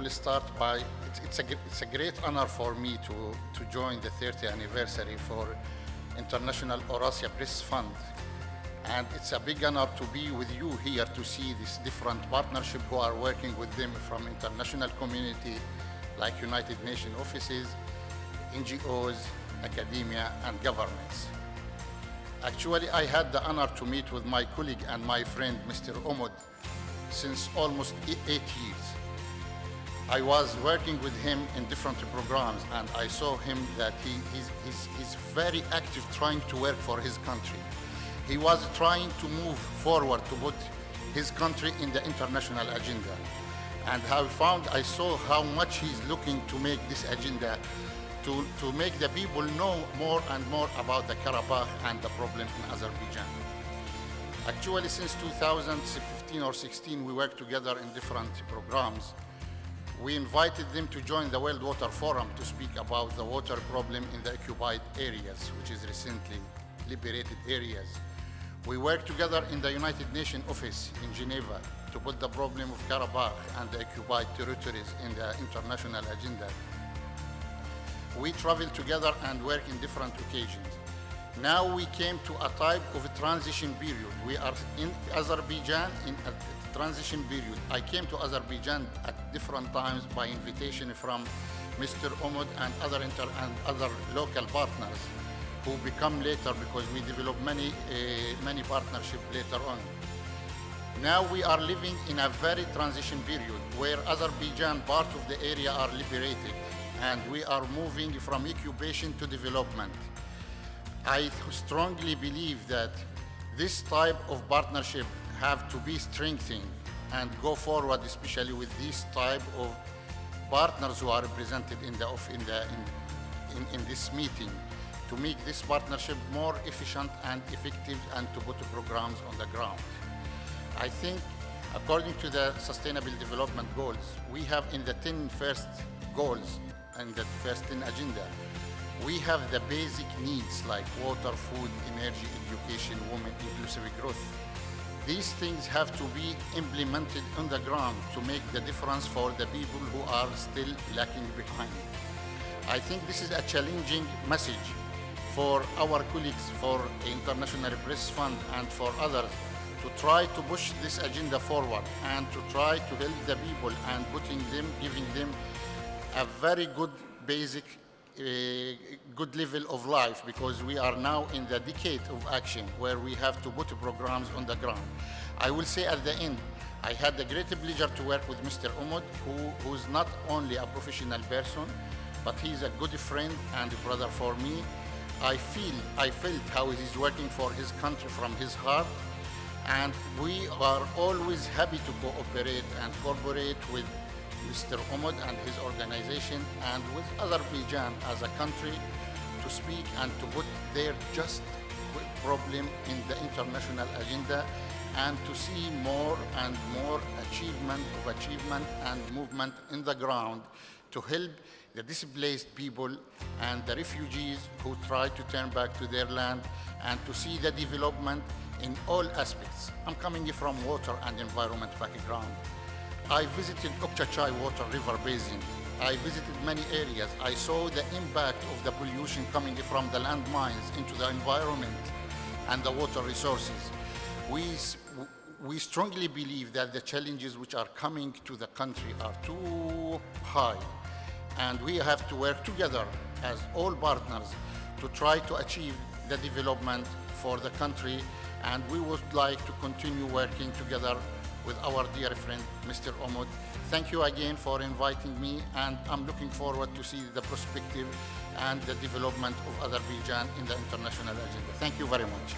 will start by, it's a great honor for me to join the 30th anniversary for International Eurasia Press Fund. And it's a big honor to be with you here to see this different partnership who are working with them from international community like United Nations offices, NGOs, academia, and governments. Actually, I had the honor to meet with my colleague and my friend, Mr. Umud, since almost 8 years. I was working with him in different programs, and I saw him that he's very active trying to work for his country. He was trying to move forward to put his country in the international agenda. And I saw how much he's looking to make this agenda to make the people know more and more about the Karabakh and the problem in Azerbaijan. Actually, since 2015 or 16, we worked together in different programs. We invited them to join the World Water Forum to speak about the water problem in the occupied areas, which is recently liberated areas. We worked together in the United Nations office in Geneva to put the problem of Karabakh and the occupied territories in the international agenda. We traveled together and worked in different occasions. Now we came to a type of a transition period. We are in Azerbaijan in a transition period. I came to Azerbaijan at different times by invitation from Mr. Umud and other local partners who become later, because we developed many partnerships later on. Now we are living in a very transition period where Azerbaijan, part of the area, are liberated, and we are moving from occupation to development. I strongly believe that this type of partnership have to be strengthened and go forward, especially with this type of partners who are represented in this meeting, to make this partnership more efficient and effective and to put programs on the ground. I think, according to the Sustainable Development Goals, we have in the 10 first goals and the first 10 agenda, we have the basic needs like water, food, energy, education, women, inclusive growth. These things have to be implemented on the ground to make the difference for the people who are still lacking behind. I think this is a challenging message for our colleagues, for International Press Fund and for others, to try to push this agenda forward and to try to help the people and giving them a very good basic, good level of life, because we are now in the decade of action where we have to put programs on the ground. I will say at the end, I had the great pleasure to work with Mr. Umud, who is not only a professional person, but he's a good friend and brother for me. I felt how he's working for his country from his heart, and we are always happy to cooperate and cooperate with Mr. Umud and his organization and with Azerbaijan as a country to speak and to put their just problem in the international agenda and to see more and more achievement and movement in the ground to help the displaced people and the refugees who try to turn back to their land, and to see the development in all aspects. I'm coming from water and environment background. I visited Okchachai Water River Basin. I visited many areas. I saw the impact of the pollution coming from the landmines into the environment and the water resources. We strongly believe that the challenges which are coming to the country are too high, and we have to work together as all partners to try to achieve the development for the country, and we would like to continue working together with our dear friend, Mr. Umud. Thank you again for inviting me, and I'm looking forward to see the perspective and the development of Azerbaijan in the international agenda. Thank you very much.